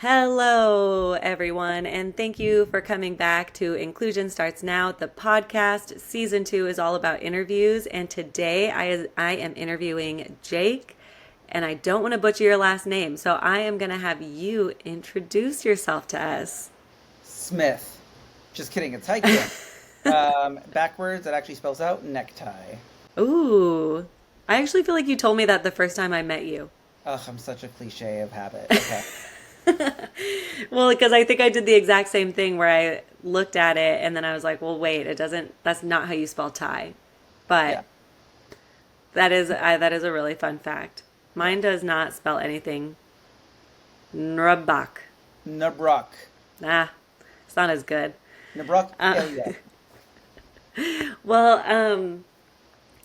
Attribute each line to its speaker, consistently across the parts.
Speaker 1: Hello, everyone, and thank you for coming back to Inclusion Starts Now, the podcast. Season 2 is all about interviews, and today I am interviewing Jake, and I don't want to butcher your last name, so I am going to have you introduce yourself to us.
Speaker 2: Smith. Just kidding, it's hiking. Backwards, it actually spells out necktie.
Speaker 1: Ooh, I actually feel like you told me that the first time I met you.
Speaker 2: Ugh, I'm such a cliche of habit. Okay.
Speaker 1: Well, because I think I did the exact same thing where I looked at it and then I was like, well, wait, it doesn't, that's not how you spell tie.
Speaker 2: Yeah,
Speaker 1: But that is a really fun fact.
Speaker 2: yeah.
Speaker 1: Mine does not spell anything. Nrabak.
Speaker 2: Nabruck.
Speaker 1: Ah, it's not as good.
Speaker 2: Nabruck,
Speaker 1: Uh,
Speaker 2: hell yeah.
Speaker 1: well,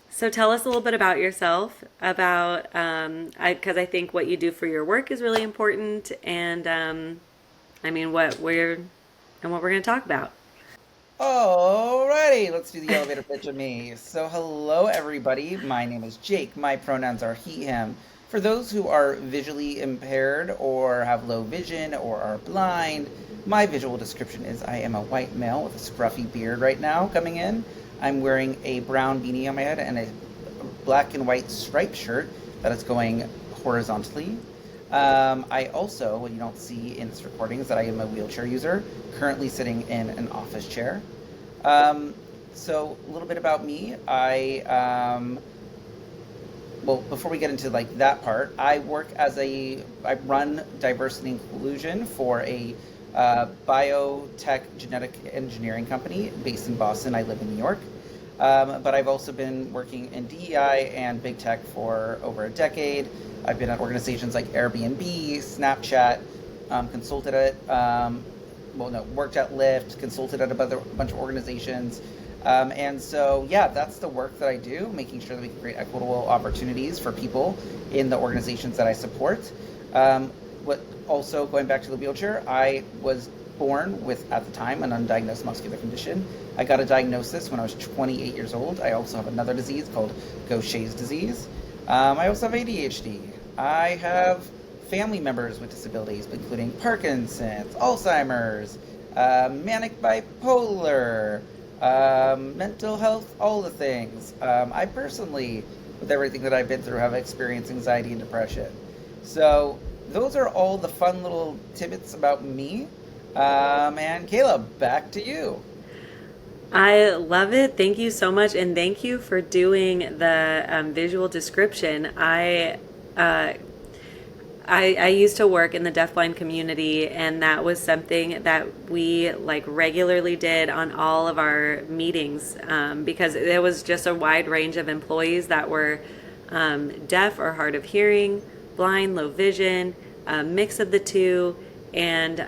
Speaker 1: so tell us a little bit about yourself, about because I think what you do for your work is really important, and I mean what we're going to talk about.
Speaker 2: Alrighty, let's do the elevator pitch of me. So, hello everybody. My name is Jake. My pronouns are he, him. For those who are visually impaired or have low vision or are blind, my visual description is I am a white male with a scruffy beard right now coming in. I'm wearing a brown beanie on my head and a black and white striped shirt that is going horizontally. I also, what you don't see in this recording, is that I am a wheelchair user, currently sitting in an office chair. Um, so a little bit about me. Well, before we get into like that part, I run diversity and inclusion for a biotech genetic engineering company based in Boston. I live in New York. But I've also been working in DEI and big tech for over a decade. I've been at organizations like Airbnb, Snapchat, consulted at, well, no, worked at Lyft, consulted at bunch of organizations. And so, yeah, that's the work that I do, making sure that we can create equitable opportunities for people in the organizations that I support. What also, going back to the wheelchair, I was born with, at the time, an undiagnosed muscular condition. I got a diagnosis when I was 28 years old. I also have another disease called Gaucher's disease. I also have ADHD. I have family members with disabilities, including Parkinson's, Alzheimer's, manic bipolar, mental health, all the things. I personally, with everything that I've been through, have experienced anxiety and depression. So those are all the fun little tidbits about me. And Caleb, back to you.
Speaker 1: I love it. Thank you so much, and thank you for doing the visual description. Uh, I used to work in the deafblind community, and that was something that we like regularly did on all of our meetings because there was just a wide range of employees that were deaf or hard of hearing, blind, low vision, a mix of the two, and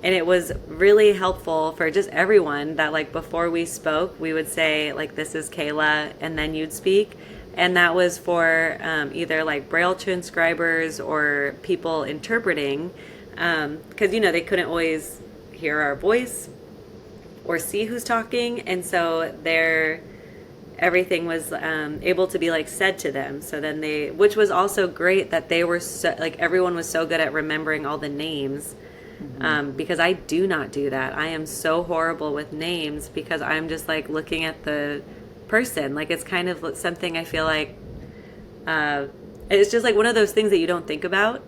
Speaker 1: it was really helpful for just everyone that like before we spoke we would say like this is Kayla and then you'd speak, and that was for either like braille transcribers or people interpreting because they couldn't always hear our voice or see who's talking, and so everything was able to be like said to them. So then which was also great that they were so, like everyone was so good at remembering all the names,
Speaker 2: Mm-hmm.
Speaker 1: because I do not do that. I am so horrible with names because I'm just like looking at the person. Like it's kind of something I feel like uh, it's just like one of those things that you don't think about,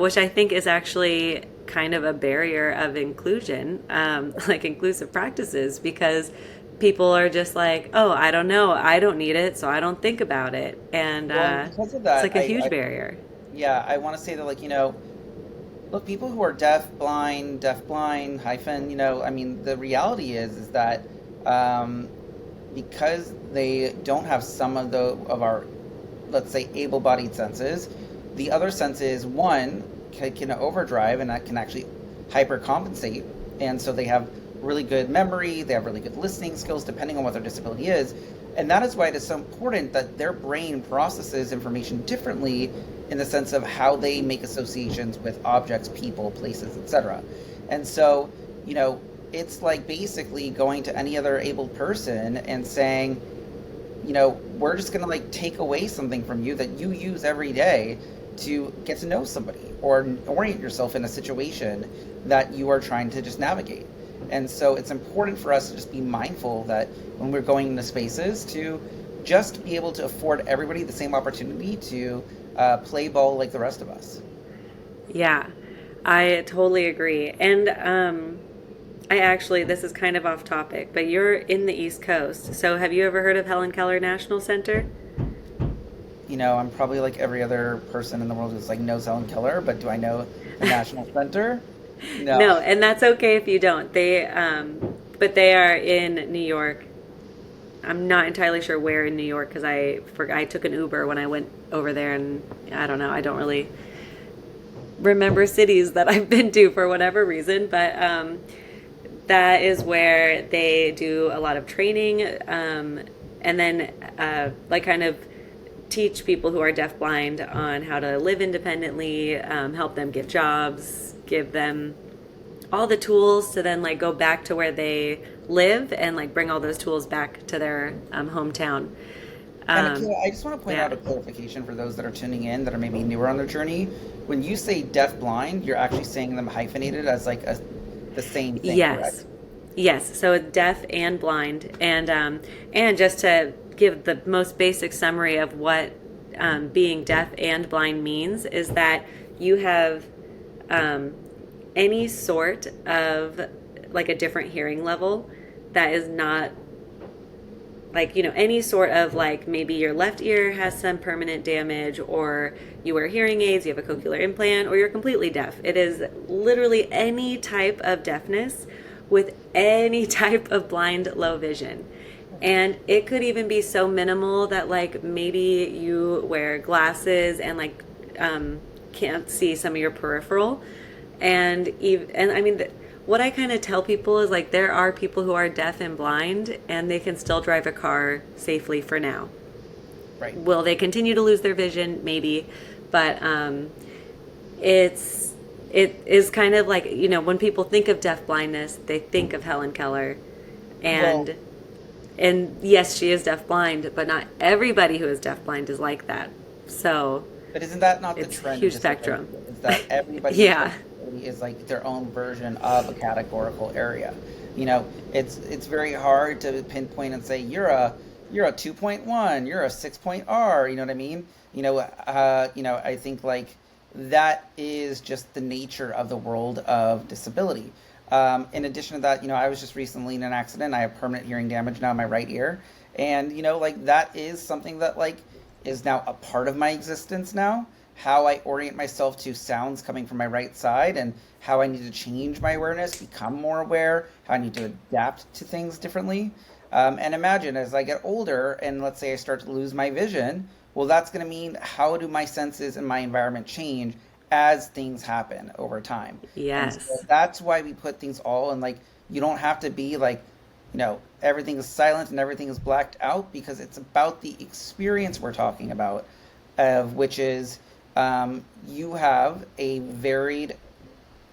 Speaker 1: which I think is actually kind of a barrier of inclusion, like inclusive practices, because people are just like, oh, I don't know, I don't need it, so I don't think about it, and
Speaker 2: Well, and because of
Speaker 1: it's
Speaker 2: that,
Speaker 1: like a huge barrier.
Speaker 2: yeah, I want to say that, like, look, people who are deaf blind hyphen, I mean, the reality is that um, because they don't have some of our, let's say, able-bodied senses, the other senses, one, can overdrive, and that can actually hypercompensate, and so they have really good memory, they have really good listening skills, depending on what their disability is, and that is why it is so important that their brain processes information differently in the sense of how they make associations with objects, people, places, etc. And so, it's like basically going to any other able person and saying, we're just going to like take away something from you that you use every day to get to know somebody. or orient yourself in a situation that you are trying to just navigate. And so it's important for us to just be mindful that when we're going into spaces to just be able to afford everybody the same opportunity to play ball like the rest of us.
Speaker 1: Yeah, I totally agree. And I actually, this is kind of off topic, but you're in the East Coast. So have you ever heard of Helen Keller National Center?
Speaker 2: I'm probably like every other person in the world who's like knows Helen Keller, but do I know the National Center? No.
Speaker 1: No, and that's okay if you don't. But they are in New York. I'm not entirely sure where in New York because I took an Uber when I went over there, and I don't know. I don't really remember cities that I've been to for whatever reason, but that is where they do a lot of training, and then like kind of teach people who are deafblind on how to live independently, help them get jobs, give them all the tools to then like go back to where they live and like bring all those tools back to their hometown.
Speaker 2: And
Speaker 1: Um,
Speaker 2: Akila, I just want to point
Speaker 1: yeah.
Speaker 2: out a clarification for those that are tuning in that are maybe newer on their journey. When you say deaf blind, you're actually saying them hyphenated as like the same thing, correct?
Speaker 1: Yes. Yes. So it's deaf and blind, and just to give the most basic summary of what being deaf and blind means is that you have um, any sort of like a different hearing level that is not like any sort of like maybe your left ear has some permanent damage, or you wear hearing aids, you have a cochlear implant, or you're completely deaf. It is literally any type of deafness with any type of blind low vision. And it could even be so minimal that like maybe you wear glasses and like can't see some of your peripheral. And I mean what I kind of tell people is like there are people who are deaf and blind and they can still drive a car safely for now.
Speaker 2: Right.
Speaker 1: Will they continue to lose their vision? Maybe, but it is kind of like when people think of deaf blindness, they think of Helen Keller,
Speaker 2: Well,
Speaker 1: and and yes, she is deaf blind, but not everybody who is deaf blind is like that. So
Speaker 2: but isn't that not the
Speaker 1: it's a
Speaker 2: trend in
Speaker 1: huge
Speaker 2: disability?
Speaker 1: spectrum.
Speaker 2: Is that everybody with
Speaker 1: Yeah.
Speaker 2: disability is like their own version of a categorical area? It's very hard to pinpoint and say you're a 2.1, you're a 6 point R. You know what I mean? I think like that is just the nature of the world of disability. In addition to that, I was just recently in an accident. I have permanent hearing damage now in my right ear, and like that is something that like is now a part of my existence now. How I orient myself to sounds coming from my right side, and how I need to change my awareness, become more aware, how I need to adapt to things differently. And imagine as I get older, and let's say I start to lose my vision, well, that's going to mean how do my senses and my environment change as things happen over time. And so
Speaker 1: Yes.
Speaker 2: that's why we put things all in like, you don't have to be like, everything is silent and everything is blacked out, because it's about the experience we're talking about, which is you have a varied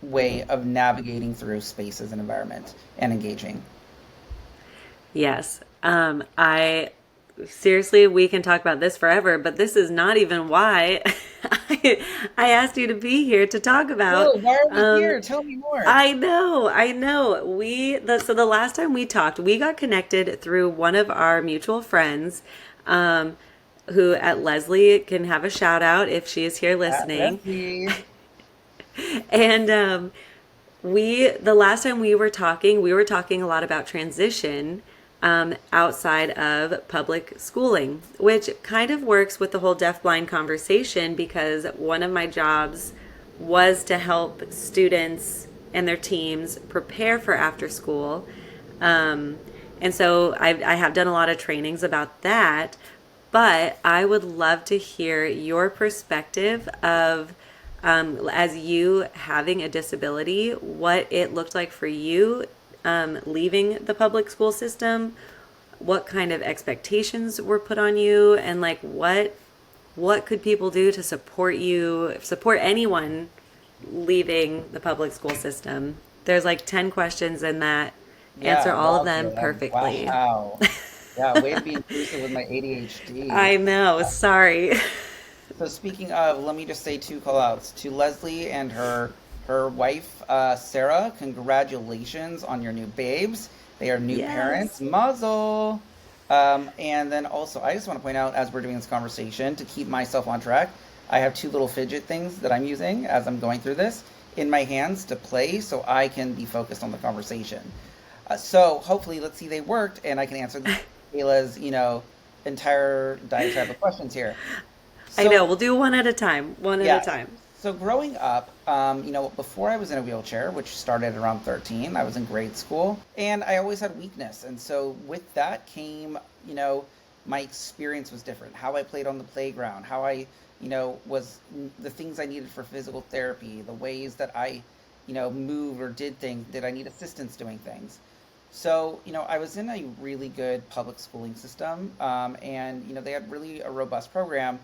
Speaker 2: way of navigating through spaces and environment and engaging.
Speaker 1: Yes. I seriously, we can talk about this forever, but this is not even why I asked you to be here to talk
Speaker 2: No,
Speaker 1: about.
Speaker 2: why are we
Speaker 1: Um,
Speaker 2: here? Tell me more.
Speaker 1: I know. So the last time we talked, we got connected through one of our mutual friends, um, who at Leslie can have a shout out if she is here
Speaker 2: At
Speaker 1: listening.
Speaker 2: Leslie.
Speaker 1: And the last time we were talking a lot about transition outside of public schooling, which kind of works with the whole deaf-blind conversation because one of my jobs was to help students and their teams prepare for after school. Um, and so I have done a lot of trainings about that, but I would love to hear your perspective of as you having a disability, what it looked like for you leaving the public school system, what kind of expectations were put on you, and like what could people do to support anyone leaving the public school system. There's like 10 questions in that. Answer
Speaker 2: Yeah,
Speaker 1: all of
Speaker 2: wow,
Speaker 1: them
Speaker 2: Caleb.
Speaker 1: perfectly.
Speaker 2: Wow. Yeah, way to be inclusive with my ADHD.
Speaker 1: I know, sorry.
Speaker 2: So speaking of, let me just say two call outs to Leslie and her wife, Sarah. Congratulations on your new babes. They are new parents.
Speaker 1: Yes.
Speaker 2: Mazel. And then also, I just want to point out as we're doing this conversation to keep myself on track, I have two little fidget things that I'm using as I'm going through this in my hands to play so I can be focused on the conversation. So hopefully, let's see, they worked and I can answer Kayla's, entire diatribe of questions here.
Speaker 1: I
Speaker 2: So
Speaker 1: know. We'll do one at a time. One at a
Speaker 2: Yes.
Speaker 1: time.
Speaker 2: So growing up, before I was in a wheelchair, which started around 13, I was in grade school, and I always had weakness. And so with that came, my experience was different. How I played on the playground, how I, was the things I needed for physical therapy, the ways that I, moved or did things. Did I need assistance doing things? So, I was in a really good public schooling system, and, they had really a robust program,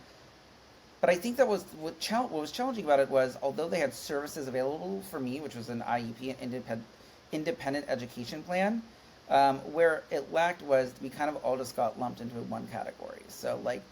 Speaker 2: but I think that was what was challenging about it was although they had services available for me, which was an IEP, an independent education plan, where it lacked was we kind of all just got lumped into one category. So like,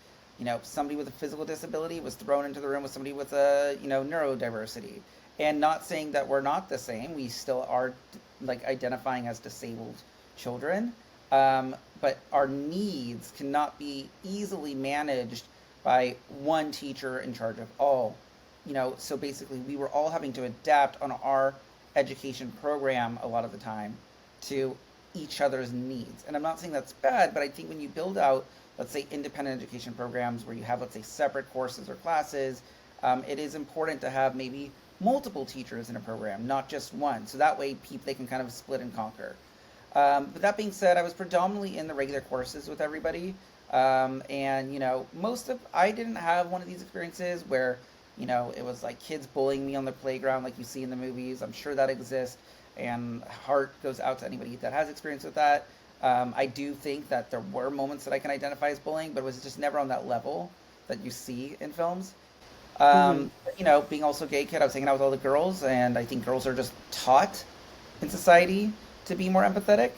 Speaker 2: somebody with a physical disability was thrown into the room with somebody with a neurodiversity, and not saying that we're not the same. We still are like identifying as disabled children, but our needs cannot be easily managed by one teacher in charge of all. So basically we were all having to adapt on our education program a lot of the time to each other's needs. And I'm not saying that's bad, but I think when you build out, let's say, independent education programs where you have, let's say, separate courses or classes, it is important to have maybe multiple teachers in a program, not just one. So that way they can kind of split and conquer. But that being said, I was predominantly in the regular courses with everybody. And I didn't have one of these experiences where, it was like kids bullying me on the playground like you see in the movies. I'm sure that exists, and heart goes out to anybody that has experience with that. I do think that there were moments that I can identify as bullying, but it was just never on that level that you see in films.
Speaker 1: Hmm.
Speaker 2: Being also a gay kid, I was hanging out with all the girls, and I think girls are just taught in society to be more empathetic,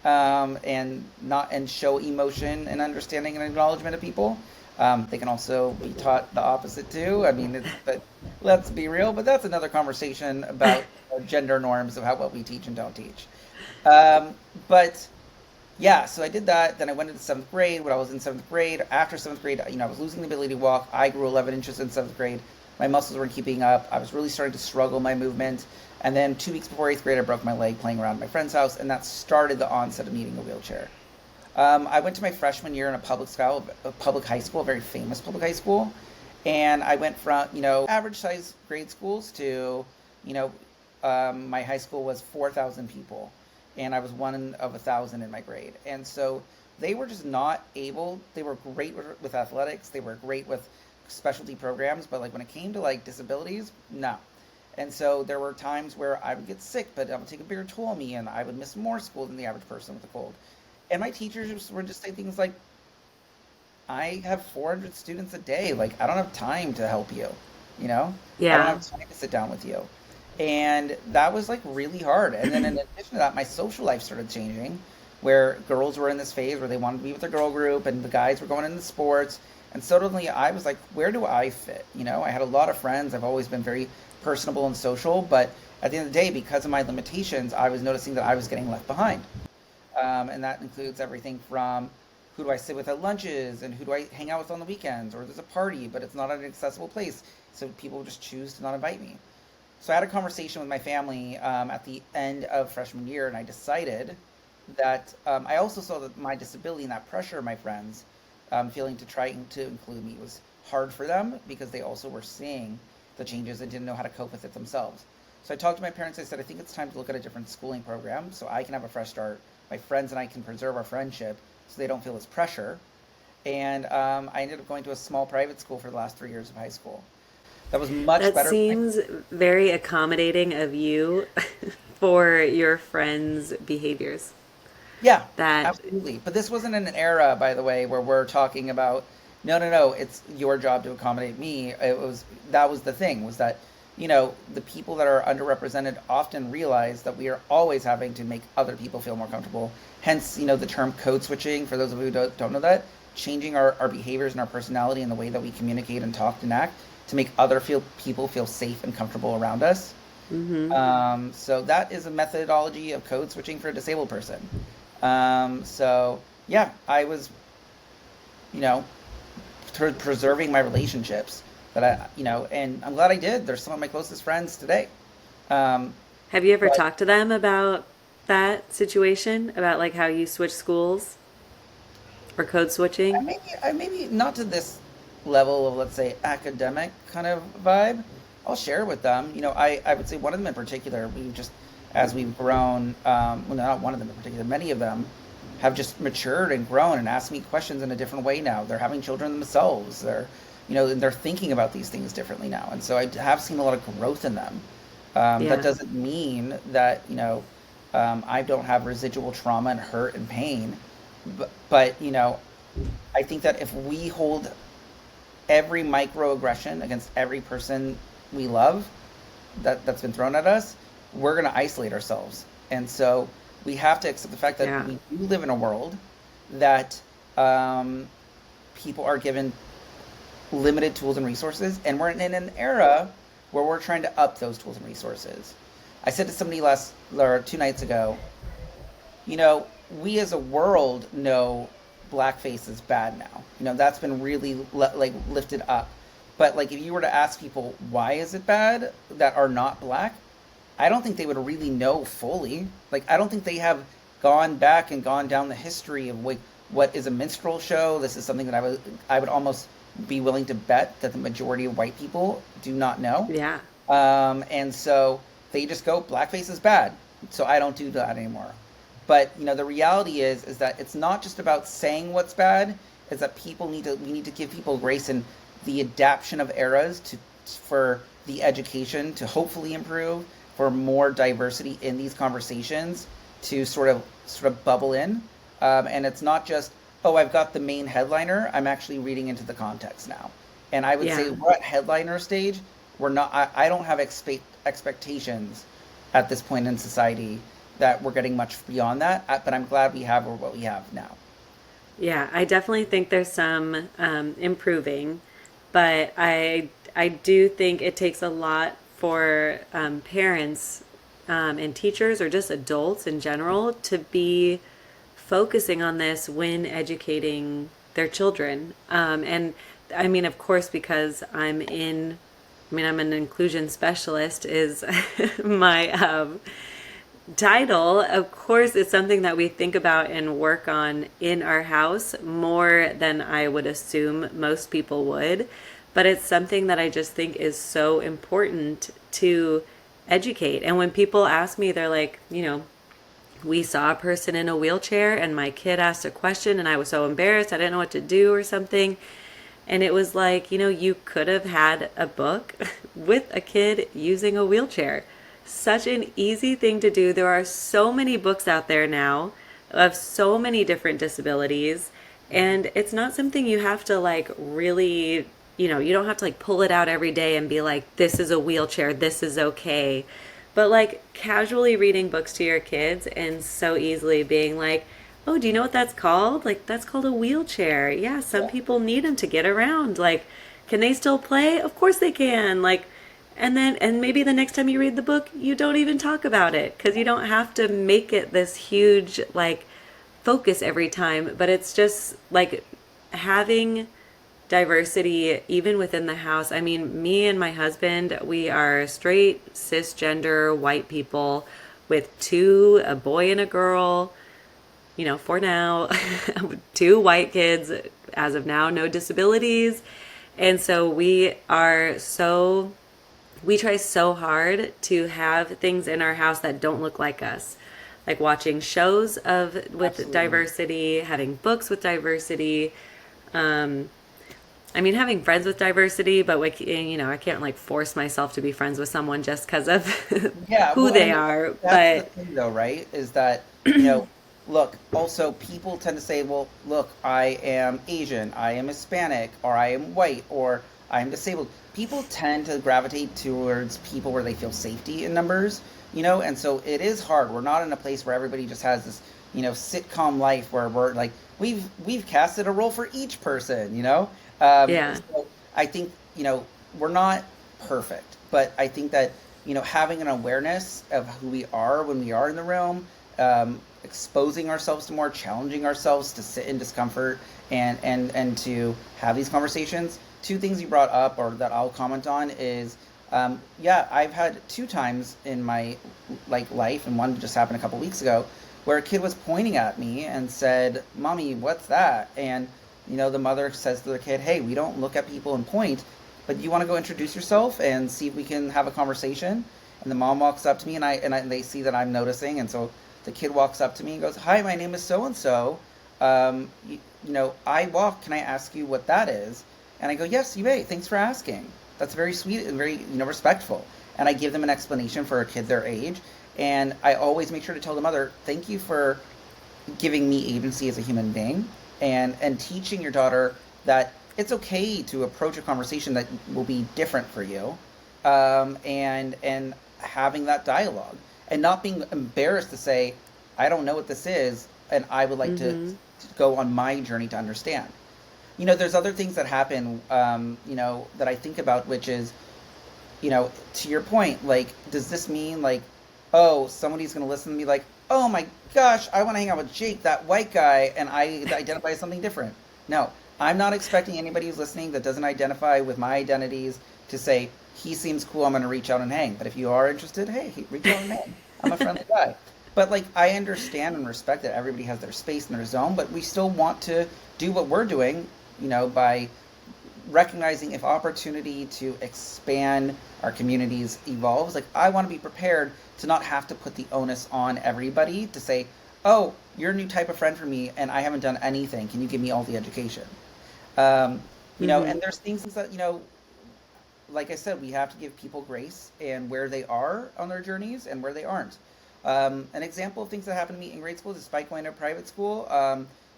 Speaker 2: and show emotion and understanding and acknowledgement of people. They can also be taught the opposite too. I mean, but let's be real. But that's another conversation about gender norms of what we teach and don't teach. But yeah, so I did that. Then I went into seventh grade. When I was in seventh grade, after seventh grade, I was losing the ability to walk. I grew 11 inches in seventh grade. My muscles weren't keeping up. I was really starting to struggle my movement. And then 2 weeks before eighth grade, I broke my leg playing around at my friend's house, and that started the onset of needing a wheelchair. I went to my freshman year in a public high school, a very famous public high school, and I went from average size grade schools to you know my high school was 4,000 people, and I was one of 1,000 in my grade, and so they were just not able. They were great with athletics, they were great with specialty programs, but like when it came to like disabilities, no. And so there were times where I would get sick, but it would take a bigger toll on me, and I would miss more school than the average person with a cold. And my teachers would just say things like, I have 400 students a day. Like, I don't have time to help you. You know, I don't
Speaker 1: Yeah.
Speaker 2: have time to sit down with you. And that was like really hard. And then in addition to that, my social life started changing, where girls were in this phase where they wanted to be with their girl group and the guys were going into sports. And suddenly I was like, where do I fit? I had a lot of friends. I've always been very personable and social. But at the end of the day, because of my limitations, I was noticing that I was getting left behind. And that includes everything from who do I sit with at lunches and who do I hang out with on the weekends, or there's a party but it's not at an accessible place, so people just choose to not invite me. So I had a conversation with my family at the end of freshman year, and I decided that I also saw that my disability and that pressure of my friends feeling to try to include me was hard for them because they also were seeing the changes and didn't know how to cope with it themselves. So I talked to my parents. I said, I think it's time to look at a different schooling program so I can have a fresh start. My friends and I can preserve our friendship so they don't feel this pressure. And I ended up going to a small private school for the last 3 years of high school. That was much
Speaker 1: That
Speaker 2: better.
Speaker 1: seems very accommodating of you for your friends' behaviors.
Speaker 2: Yeah,
Speaker 1: That,
Speaker 2: absolutely. But this wasn't in an era, by the way, where we're talking about no, no, no, it's your job to accommodate me. That was the thing, was that, the people that are underrepresented often realize that we are always having to make other people feel more comfortable. Hence, the term code switching, for those of you who don't know that, changing our behaviors and our personality and the way that we communicate and talk and act to make other people feel safe and comfortable around us.
Speaker 1: Mm-hmm.
Speaker 2: So that is a methodology of code switching for a disabled person. So yeah, I was, you know, preserving my relationships that and I'm glad I did. They're some of my closest friends today. Um,
Speaker 1: Have you ever
Speaker 2: but
Speaker 1: talked to them about that situation, about like how you switch schools or code switching?
Speaker 2: I maybe not to this level of, let's say, academic kind of vibe. I'll share with them. I would say one of them in particular, we've just, as we've grown, well, not one of them in particular, many of them have just matured and grown and asked me questions in a different way now. They're having children themselves. And they're thinking about these things differently now. And so I have seen a lot of growth in them. That
Speaker 1: Yeah.
Speaker 2: doesn't mean that, I don't have residual trauma and hurt and pain. But I think that if we hold every microaggression against every person we love that's been thrown at us, we're going to isolate ourselves. And so we have to accept the fact that
Speaker 1: Yeah.
Speaker 2: we do live in a world that people are given limited tools and resources, and we're in an era where we're trying to up those tools and resources. I said to somebody 2 nights ago, we as a world know blackface is bad now. That's been really lifted up. But like, if you were to ask people why is it bad that are not black, I don't think they would really know fully. Like, I don't think they have gone back and gone down the history of what is a minstrel show. This is something that I would almost be willing to bet that the majority of white people do not know.
Speaker 1: Yeah.
Speaker 2: And so they just go, blackface is bad, so I don't do that anymore. But the reality is that it's not just about saying what's bad. It's that we need to give people grace in the adaptation of eras for the education to hopefully improve, for more diversity in these conversations to sort of bubble in. And it's not just, oh, I've got the main headliner. I'm actually reading into the context now. And I would say
Speaker 1: Yeah.
Speaker 2: we're at headliner stage. We're not. I don't have expectations at this point in society that we're getting much beyond that. But I'm glad we have what we have now.
Speaker 1: Yeah, I definitely think there's some improving, but I do think it takes a lot for parents and teachers or just adults in general to be focusing on this when educating their children. And I mean, of course, because I'm an inclusion specialist is my title. Of course, it's something that we think about and work on in our house more than I would assume most people would. But it's something that I just think is so important to educate. And when people ask me, they're like, we saw a person in a wheelchair and my kid asked a question and I was so embarrassed, I didn't know what to do or something. And it was like, you could have had a book with a kid using a wheelchair. Such an easy thing to do. There are so many books out there now of so many different disabilities. And it's not something you have to like really, you don't have to like pull it out every day and be like, this is a wheelchair, this is okay. But like casually reading books to your kids and so easily being like, oh, do you know what that's called? Like, that's called a wheelchair. Yeah, some
Speaker 2: Yeah.
Speaker 1: people need them to get around. Like, can they still play? Of course they can. Like, and maybe the next time you read the book, you don't even talk about it because you don't have to make it this huge, like, focus every time. But it's just like having diversity even within the house. I mean, me and my husband, we are straight, cisgender, white people with a boy and a girl, for now, two white kids, as of now, no disabilities. And so we try so hard to have things in our house that don't look like us. Like watching shows with
Speaker 2: Absolutely.
Speaker 1: diversity, having books with diversity. I mean, having friends with diversity, but like, I can't like force myself to be friends with someone just because of
Speaker 2: Yeah,
Speaker 1: who
Speaker 2: well,
Speaker 1: they
Speaker 2: and
Speaker 1: are.
Speaker 2: that's the
Speaker 1: But
Speaker 2: thing, though, right? Is that, look, also people tend to say, well, look, I am Asian, I am Hispanic, or I am white, or I am disabled. People tend to gravitate towards people where they feel safety in numbers, and so it is hard. We're not in a place where everybody just has this sitcom life where we're like we've casted a role for each person,
Speaker 1: Yeah.
Speaker 2: so I think, we're not perfect, but I think that, having an awareness of who we are when we are in the realm, exposing ourselves to more, challenging ourselves to sit in discomfort and to have these conversations. Two things you brought up, or that I'll comment on, is yeah, I've had two times in my life, and one just happened a couple weeks ago, where a kid was pointing at me and said, "Mommy, what's that?" And the mother says to the kid, "Hey, we don't look at people and point, but you want to go introduce yourself and see if we can have a conversation?" And the mom walks up to me, and they see that I'm noticing, and so the kid walks up to me and goes, "Hi, my name is so and so. I walk. Can I ask you what that is?" And I go, "Yes, you may. Thanks for asking. That's very sweet and very, respectful." And I give them an explanation for a kid their age, and I always make sure to tell the mother, "Thank you for giving me agency as a human being, and teaching your daughter that it's okay to approach a conversation that will be different for you, and having that dialogue, and not being embarrassed to say, I don't know what this is, and I would like
Speaker 1: Mm-hmm.
Speaker 2: to go on my journey to understand." There's other things that happen, that I think about, which is, to your point, like, does this mean, like, oh, somebody's going to listen to me like, "Oh my gosh, I want to hang out with Jake, that white guy, and I identify as something different"? No, I'm not expecting anybody who's listening that doesn't identify with my identities to say, "He seems cool, I'm going to reach out and hang." But if you are interested, hey, reach out and hang. I'm a friendly guy. But, like, I understand and respect that everybody has their space and their zone, but we still want to do what we're doing, by recognizing if opportunity to expand our communities evolves. Like, I want to be prepared to not have to put the onus on everybody to say, "Oh, you're a new type of friend for me, and I haven't done anything. Can you give me all the education?"
Speaker 1: Mm-hmm.
Speaker 2: And there's things that, like I said, we have to give people grace and where they are on their journeys and where they aren't. An example of things that happened to me in grade school, despite going to private school,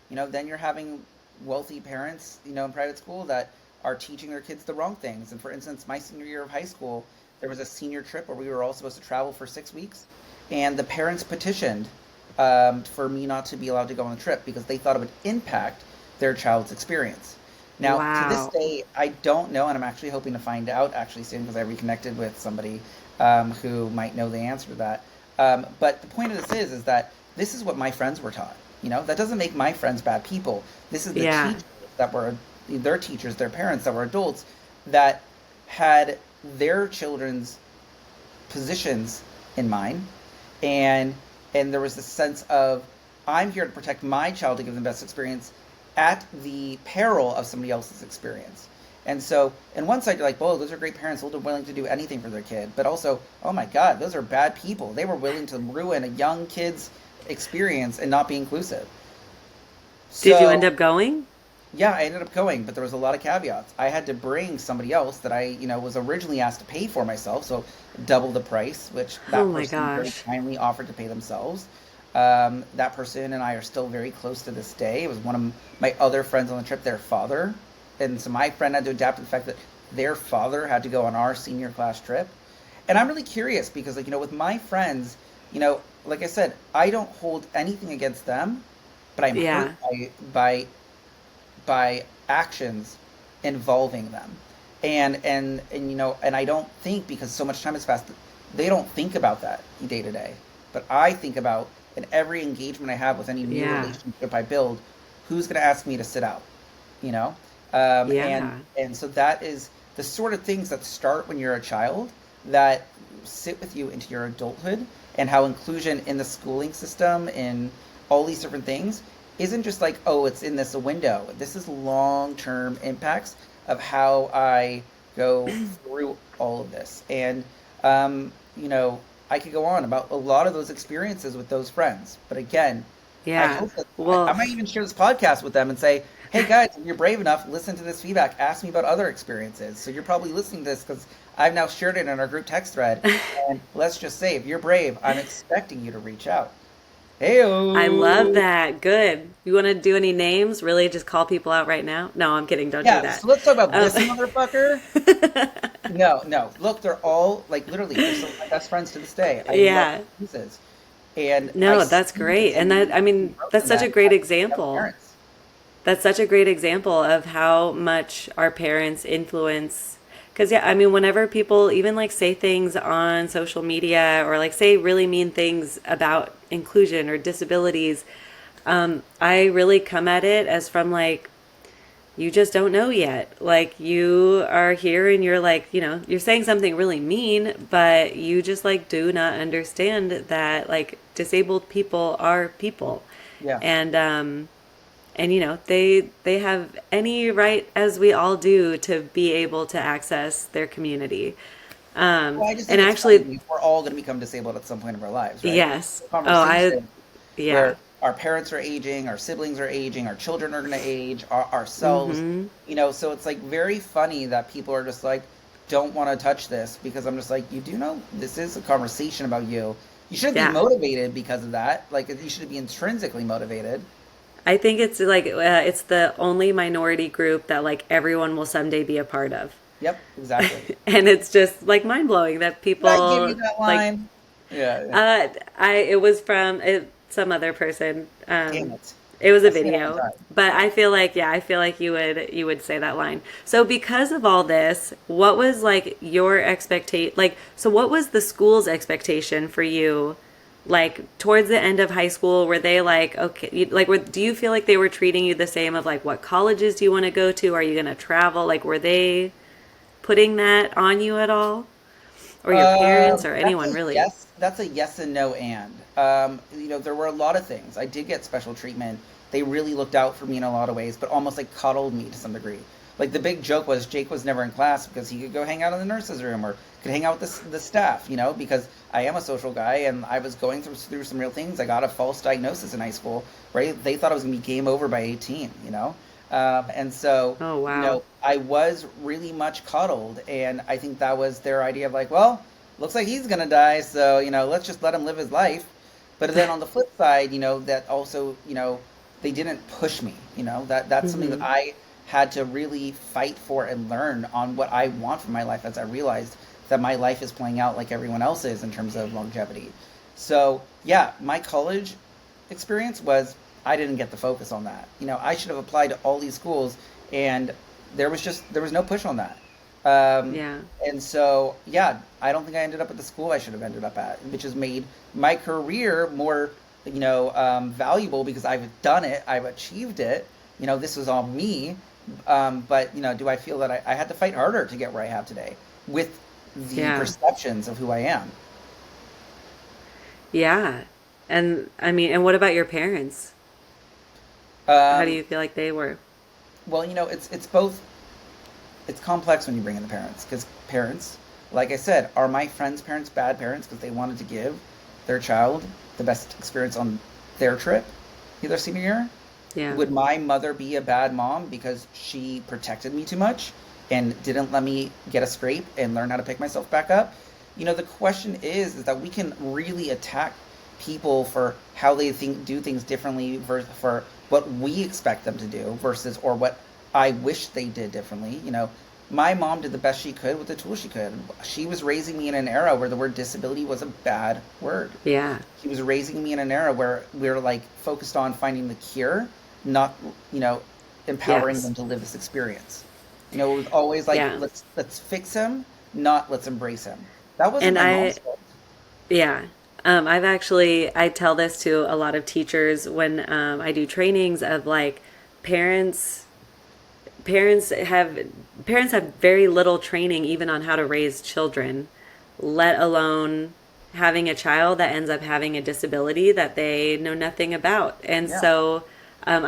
Speaker 2: then you're having wealthy parents, in private school that are teaching their kids the wrong things. And for instance, my senior year of high school, there was a senior trip where we were all supposed to travel for 6 weeks, and the parents petitioned for me not to be allowed to go on the trip because they thought it would impact their child's experience. Now, to this
Speaker 1: Wow.
Speaker 2: day, I don't know, and I'm actually hoping to find out actually soon because I reconnected with somebody who might know the answer to that. But the point of this is that this is what my friends were taught. That doesn't make my friends bad people. This is the
Speaker 1: Yeah.
Speaker 2: teachers that were their teachers, their parents that were adults that had their children's positions in mind, and there was this sense of, I'm here to protect my child to give them the best experience at the peril of somebody else's experience. And so, in one side, you're like, "Whoa, those are great parents. They're willing to do anything for their kid." But also, oh my God, those are bad people. They were willing to ruin a young kid's experience and not be inclusive.
Speaker 1: Did you end
Speaker 2: So,
Speaker 1: up going?
Speaker 2: yeah, I ended up going, but there was a lot of caveats. I had to bring somebody else that I, was originally asked to pay for myself, so double the price, which
Speaker 1: Oh
Speaker 2: that
Speaker 1: my
Speaker 2: person very
Speaker 1: gosh.
Speaker 2: kindly offered to pay themselves. That person and I are still very close to this day. It was one of my other friends on the trip, their father. And so my friend had to adapt to the fact that their father had to go on our senior class trip. And I'm really curious because, like, with my friends, like I said, I don't hold anything against them, but I'm hurt
Speaker 1: Yeah.
Speaker 2: by actions involving them. And and I don't think, because so much time has passed, they don't think about that day to day. But I think about, in every engagement I have with any new
Speaker 1: Yeah.
Speaker 2: relationship I build, who's going to ask me to sit out, you know? And
Speaker 1: Yeah.
Speaker 2: so that is the sort of things that start when you're a child that sit with you into your adulthood, and how inclusion in the schooling system and all these different things isn't just like, oh, it's in this window. This is long-term impacts of how I go through all of this. And, I could go on about a lot of those experiences with those friends. But again, I
Speaker 1: Yeah.
Speaker 2: hope that I
Speaker 1: Well,
Speaker 2: might even share this podcast with them and say, "Hey guys, if you're brave enough, listen to this feedback. Ask me about other experiences." So you're probably listening to this because I've now shared it in our group text thread. And let's just say, if you're brave, I'm expecting you to reach out.
Speaker 1: I love
Speaker 2: Heyo.
Speaker 1: that. Good. You want to do any names? Really, just call people out right now? No, I'm kidding. Don't do
Speaker 2: Yeah,
Speaker 1: that.
Speaker 2: so let's talk about
Speaker 1: Um,
Speaker 2: this motherfucker. No, no. Look, they're all, like, literally, they're some of my best friends to this day. I love
Speaker 1: yeah.
Speaker 2: Jesus. And I
Speaker 1: No, that's
Speaker 2: see
Speaker 1: great. And that, I
Speaker 2: the
Speaker 1: mean,
Speaker 2: growth
Speaker 1: that's
Speaker 2: in
Speaker 1: such a
Speaker 2: that
Speaker 1: great
Speaker 2: as young
Speaker 1: example.
Speaker 2: parents.
Speaker 1: That's such a great example of how much our parents influence. Because, yeah, I mean, whenever people even like say things on social media or like say really mean things about inclusion or disabilities, I really come at it as from like, you just don't know yet. Like, you are here and you're like, you're saying something really mean, but you just like do not understand that like disabled people are people.
Speaker 2: Yeah.
Speaker 1: And they have any right as we all do to be able to access their community.
Speaker 2: Well, I just think
Speaker 1: And
Speaker 2: it's funny
Speaker 1: actually,
Speaker 2: because we're all going to become disabled at some point of our lives, right? It's
Speaker 1: yes.
Speaker 2: a
Speaker 1: Oh, I
Speaker 2: conversation
Speaker 1: yeah.
Speaker 2: where our parents are aging, our siblings are aging, our children are going to age, ourselves, so it's like very funny that people are just like, don't want to touch this because I'm just like, you do know this is a conversation about you. You shouldn't be
Speaker 1: Yeah.
Speaker 2: motivated because of that. Like, you should be intrinsically motivated.
Speaker 1: I think it's like it's the only minority group that like everyone will someday be a part of.
Speaker 2: Yep, exactly.
Speaker 1: And it's just like mind blowing that
Speaker 2: Did I give you
Speaker 1: people
Speaker 2: that
Speaker 1: like
Speaker 2: line? Yeah.
Speaker 1: I it was from some other person.
Speaker 2: Damn it.
Speaker 1: It was a
Speaker 2: I say it all the
Speaker 1: video,
Speaker 2: time.
Speaker 1: but I feel like I feel like you would say that line. So because of all this, what was like your expectation? Like, so what was the school's expectation for you? Like towards the end of high school, were they like okay? Do you feel like they were treating you the same of like what colleges do you want to go to? Are you going to travel? Like, were they putting that on you at all, or your parents, or
Speaker 2: That's
Speaker 1: anyone
Speaker 2: a
Speaker 1: really?
Speaker 2: yes. That's a yes and no and. There were a lot of things. I did get special treatment. They really looked out for me in a lot of ways, but almost like coddled me to some degree. Like the big joke was Jake was never in class because he could go hang out in the nurse's room or could hang out with the staff, because I am a social guy and I was going through some real things. I got a false diagnosis in high school, right? They thought I was gonna be game over by 18. And so,
Speaker 1: Oh wow.
Speaker 2: I was really much coddled, and I think that was their idea of like, well, looks like he's gonna die, so let's just let him live his life. But then on the flip side, that also, they didn't push me. That's something that I had to really fight for and learn on what I want from my life as I realized that my life is playing out like everyone else's in terms of longevity. So yeah, my college experience was I didn't get the focus on that. I should have applied to all these schools, and there was no push on that. Um,
Speaker 1: Yeah.
Speaker 2: and so yeah, I don't think I ended up at the school I should have ended up at, which has made my career more valuable because I've done it, I've achieved it. This was all me. But do I feel that I had to fight harder to get where I have today with the
Speaker 1: Yeah.
Speaker 2: perceptions of who I am?
Speaker 1: Yeah. And I mean, and what about your parents? How do
Speaker 2: Um,
Speaker 1: you feel like they were?
Speaker 2: well, it's both. It's complex when you bring in the parents because parents, like I said, are my friends' parents bad parents because they wanted to give their child the best experience on their trip, their senior year?
Speaker 1: Yeah.
Speaker 2: Would my mother be a bad mom because she protected me too much and didn't let me get a scrape and learn how to pick myself back up? The question is that we can really attack people for how they do things differently for what we expect them to do versus or what I wish they did differently. My mom did the best she could with the tools she could. She was raising me in an era where the word disability was a bad word.
Speaker 1: Yeah.
Speaker 2: She was raising me in an era where we were like focused on finding the cure, not empowering
Speaker 1: Yes.
Speaker 2: them to live this experience. It was always like
Speaker 1: Yeah.
Speaker 2: let's fix him, not let's embrace him. That wasn't
Speaker 1: And
Speaker 2: my mom's fault.
Speaker 1: yeah. I tell this to a lot of teachers when I do trainings of like parents, parents have, parents have very little training even on how to raise children, let alone having a child that ends up having a disability that they know nothing about. And
Speaker 2: Yeah,
Speaker 1: so and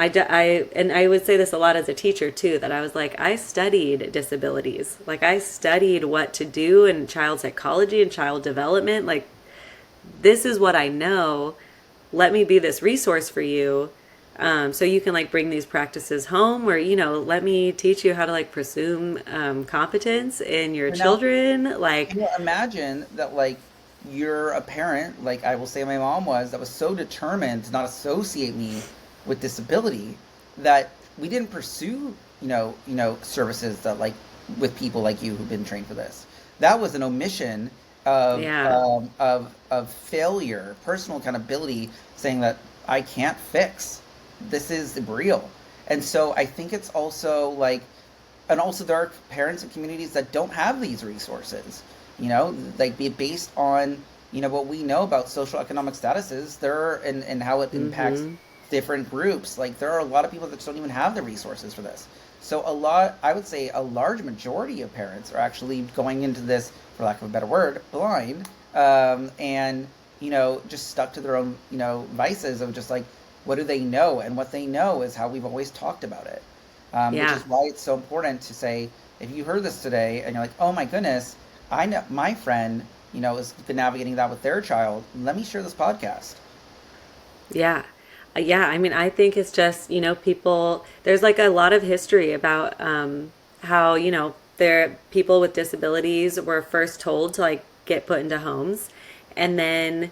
Speaker 1: I would say this a lot as a teacher too, that I was like, I studied disabilities. Like I studied what to do in child psychology and child development. Like this is what I know. Let me be this resource for you. So you can like bring these practices home or, let me teach you how to like presume competence in your
Speaker 2: but now
Speaker 1: children. Like,
Speaker 2: can you imagine that like you're a parent, like I will say my mom was, that was so determined to not associate me with disability that we didn't pursue, services that like with people like you who've been trained for this. That was an omission
Speaker 1: Yeah.
Speaker 2: of failure, personal accountability, saying that I can't fix. This is real. And so I think it's also like, and also there are parents and communities that don't have these resources, like be based on, what we know about social economic statuses there, and how it impacts
Speaker 1: Mm-hmm.
Speaker 2: different groups. Like there are a lot of people that don't even have the resources for this. So a lot, I would say a large majority of parents are actually going into this, for lack of a better word, blind, and just stuck to their own vices of just like, what do they know, and what they know is how we've always talked about it, which
Speaker 1: Yeah.
Speaker 2: is why it's so important to say, if you heard this today and you're like, oh my goodness, I know my friend, is navigating that with their child. Let me share this podcast.
Speaker 1: Yeah. Yeah. I mean, I think it's just, people, there's like a lot of history about how, there people with disabilities were first told to like get put into homes. And then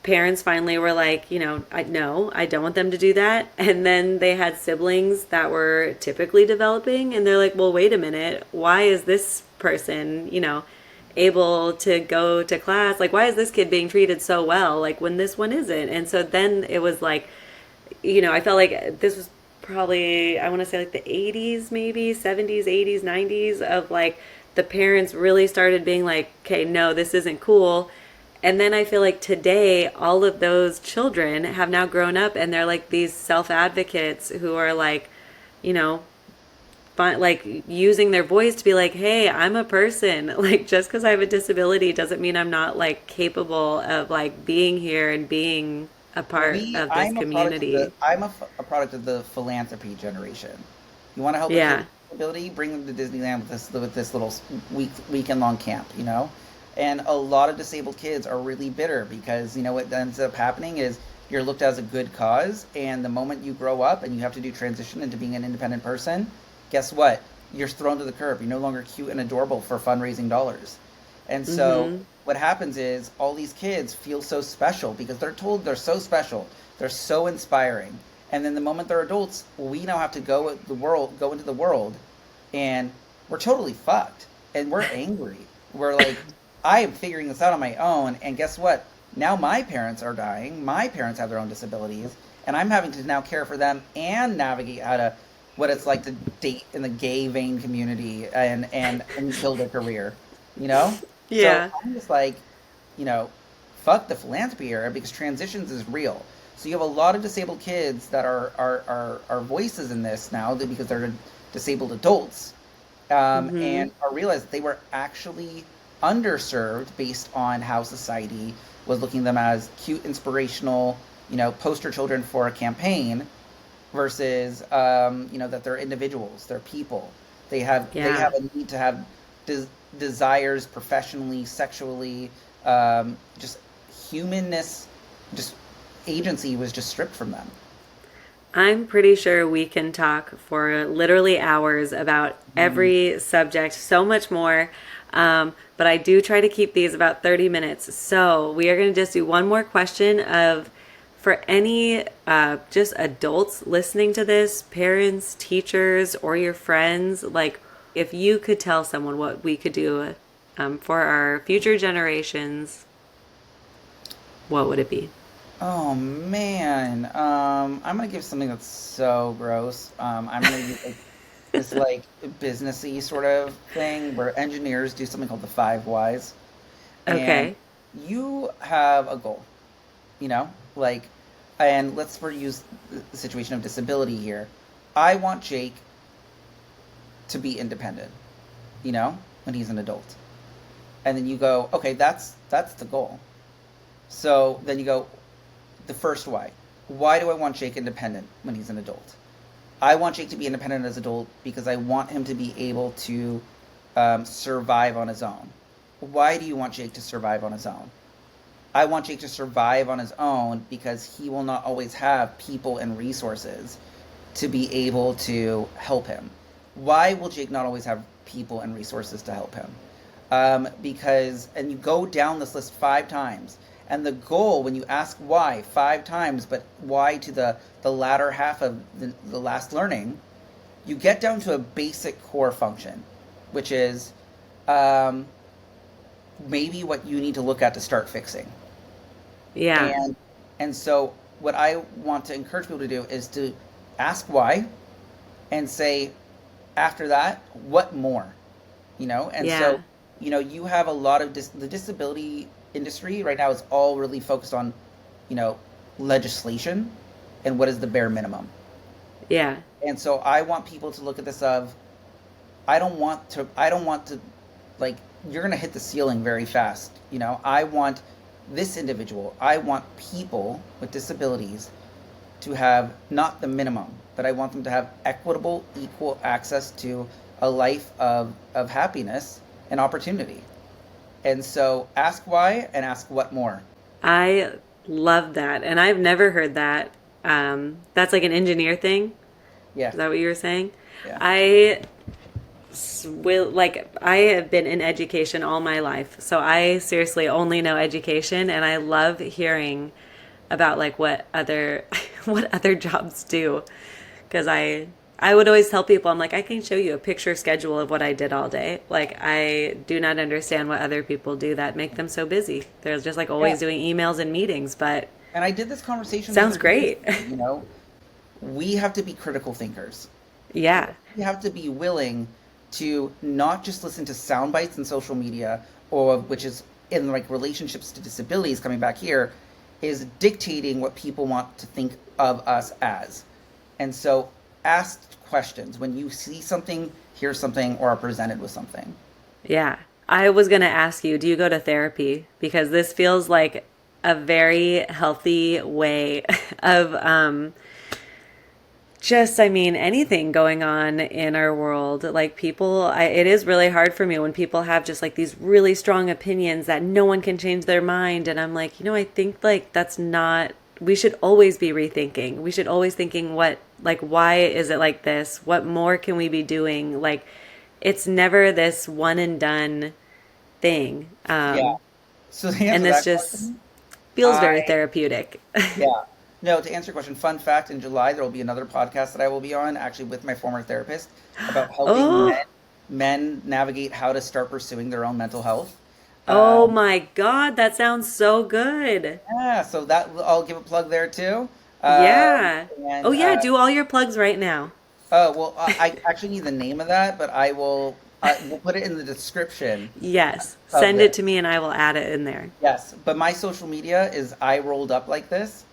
Speaker 1: parents finally were like, no, I don't want them to do that. And then they had siblings that were typically developing. And they're like, well, wait a minute. Why is this person, able to go to class? Like, why is this kid being treated so well? Like, when this one isn't? And so then it was like, I felt like this was probably, I want to say like the 80s, maybe 70s, 80s, 90s, of like the parents really started being like, okay, no, this isn't cool. And then I feel like today, all of those children have now grown up and they're like these self advocates who are like, you know, like using their voice to be like, hey, I'm a person. Like, just because I have a disability doesn't mean I'm not like capable of like being here and being a part of this community.
Speaker 2: A product of the philanthropy generation. You want to help a kid
Speaker 1: Yeah.
Speaker 2: with disability, bring them to Disneyland with this little weekend long camp. And a lot of disabled kids are really bitter because what ends up happening is you're looked at as a good cause, and the moment you grow up and you have to do transition into being an independent person, guess what? You're thrown to the curb. You're no longer cute and adorable for fundraising dollars. And so
Speaker 1: Mm-hmm.
Speaker 2: what happens is all these kids feel so special because they're told they're so special, they're so inspiring. And then the moment they're adults, we now have to go into the world, and we're totally fucked. And we're angry. We're like, I am figuring this out on my own, and guess what? Now my parents are dying. My parents have their own disabilities, and I'm having to now care for them and navigate how to what it's like to date in the gay vein community and build a career, you know? So
Speaker 1: Yeah.
Speaker 2: I'm just like, you know, fuck the philanthropy era because transitions is real. So you have a lot of disabled kids that are voices in this now because they're disabled adults,
Speaker 1: Mm-hmm.
Speaker 2: and are realized that they were actually underserved based on how society was looking at them as cute, inspirational, poster children for a campaign versus that they're individuals, they're people. They have
Speaker 1: Yeah.
Speaker 2: a need to have des- desires professionally, sexually, just humanness, just agency was just stripped from them.
Speaker 1: I'm pretty sure we can talk for literally hours about
Speaker 2: Mm.
Speaker 1: every subject, so much more. But I do try to keep these about 30 minutes. So we are going to just do one more question of for any just adults listening to this, parents, teachers, or your friends, like if you could tell someone what we could do for our future generations, what would it be?
Speaker 2: Oh man, I'm gonna give something that's so gross. I'm gonna use like this like businessy sort of thing where engineers do something called the five whys, and
Speaker 1: Okay.
Speaker 2: you have a goal, like, and let's use the situation of disability here. I want Jake to be independent, when he's an adult, and then you go, okay, that's the goal. So then you go, the first why. Why do I want Jake independent when he's an adult? I want Jake to be independent as an adult because I want him to be able to survive on his own. Why do you want Jake to survive on his own? I want Jake to survive on his own because he will not always have people and resources to be able to help him. Why will Jake not always have people and resources to help him? Because, and you go down this list 5 times, and the goal when you ask why 5 times, but why to the latter half of the last learning, you get down to a basic core function, which is, um, maybe what you need to look at to start fixing.
Speaker 1: Yeah.
Speaker 2: And so what I want to encourage people to do is to ask why and say after that, what more? And so
Speaker 1: Yeah.
Speaker 2: you have a lot of the disability industry right now is all really focused on you know legislation and what is the bare minimum.
Speaker 1: Yeah.
Speaker 2: And so I want people to look at this of I don't want to like you're going to hit the ceiling very fast. I want this individual, I want people with disabilities to have not the minimum, but I want them to have equitable, equal access to a life of happiness and opportunity. And so ask why and ask what more.
Speaker 1: I love that. And I've never heard that. That's like an engineer thing.
Speaker 2: Yeah,
Speaker 1: Is that what you were saying?
Speaker 2: yeah,
Speaker 1: I will, like, I have been in education all my life. So I seriously only know education, and I love hearing about like what other what other jobs do, because I would always tell people, I'm like, I can show you a picture schedule of what I did all day. Like, I do not understand what other people do that make them so busy. They're just like
Speaker 2: yeah.
Speaker 1: always doing emails and meetings, but
Speaker 2: And I did this conversation the
Speaker 1: sounds
Speaker 2: other day.
Speaker 1: great.
Speaker 2: We have to be critical thinkers.
Speaker 1: Yeah.
Speaker 2: We have to be willing to not just listen to sound bites in social media, or which is in like relationships to disabilities, coming back here, is dictating what people want to think of us as. And so ask questions when you see something, hear something, or are presented with something.
Speaker 1: Yeah. I was going to ask you, do you go to therapy? Because this feels like a very healthy way of just, I mean, anything going on in our world. Like, it is really hard for me when people have just like these really strong opinions that no one can change their mind. And I'm like, I think like that's not, we should always be rethinking. We should always thinking why is it like this? What more can we be doing? Like, it's never this one and done thing.
Speaker 2: Yeah. So to
Speaker 1: And
Speaker 2: answer
Speaker 1: this
Speaker 2: that
Speaker 1: just
Speaker 2: question,
Speaker 1: feels very
Speaker 2: I
Speaker 1: therapeutic.
Speaker 2: yeah. No, to answer your question, fun fact, in July there will be another podcast that I will be on, actually with my former therapist, about helping
Speaker 1: Oh,
Speaker 2: men navigate how to start pursuing their own mental health.
Speaker 1: oh
Speaker 2: Um,
Speaker 1: my God, that sounds so good.
Speaker 2: yeah, so that I'll give a plug there too. Um,
Speaker 1: Yeah. Oh
Speaker 2: and
Speaker 1: yeah, do all your plugs right now.
Speaker 2: oh well, I actually need the name of that, but we'll put it in the description
Speaker 1: Yes.
Speaker 2: of
Speaker 1: Send it
Speaker 2: this.
Speaker 1: to me and I will add it in there.
Speaker 2: Yes, but my social media is I rolled up like this.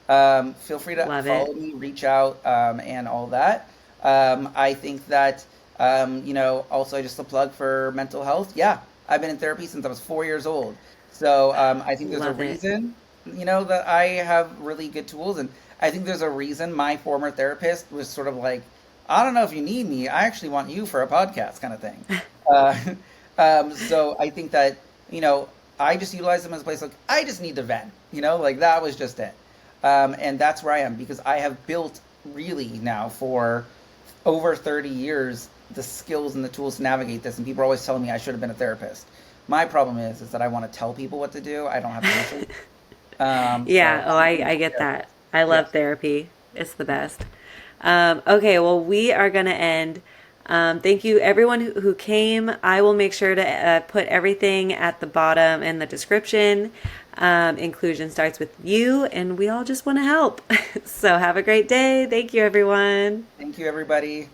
Speaker 2: Feel free to
Speaker 1: Love it.
Speaker 2: follow me, reach out, and all that. I think that, also just a plug for mental health. Yeah, I've been in therapy since I was 4 years old. So I think there's a
Speaker 1: Love it.
Speaker 2: reason, that I have really good tools. And I think there's a reason my former therapist was sort of like, I don't know if you need me. I actually want you for a podcast kind of thing. Uh, so I think that, I just utilize them as a place like, I just need to vent, like that was just it. And that's where I am because I have built really now for over 30 years the skills and the tools to navigate this. And people are always telling me I should have been a therapist. My problem is that I want to tell people what to do. I don't have patience.
Speaker 1: Yeah,
Speaker 2: So
Speaker 1: oh, I get
Speaker 2: yeah,
Speaker 1: that. I
Speaker 2: yeah.
Speaker 1: love therapy. It's the best. Okay, well, we are going to end. Thank you, everyone who came. I will make sure to put everything at the bottom in the description. Inclusion starts with you, and we all just want to help. So have a great day. Thank you, everyone.
Speaker 2: Thank you, everybody.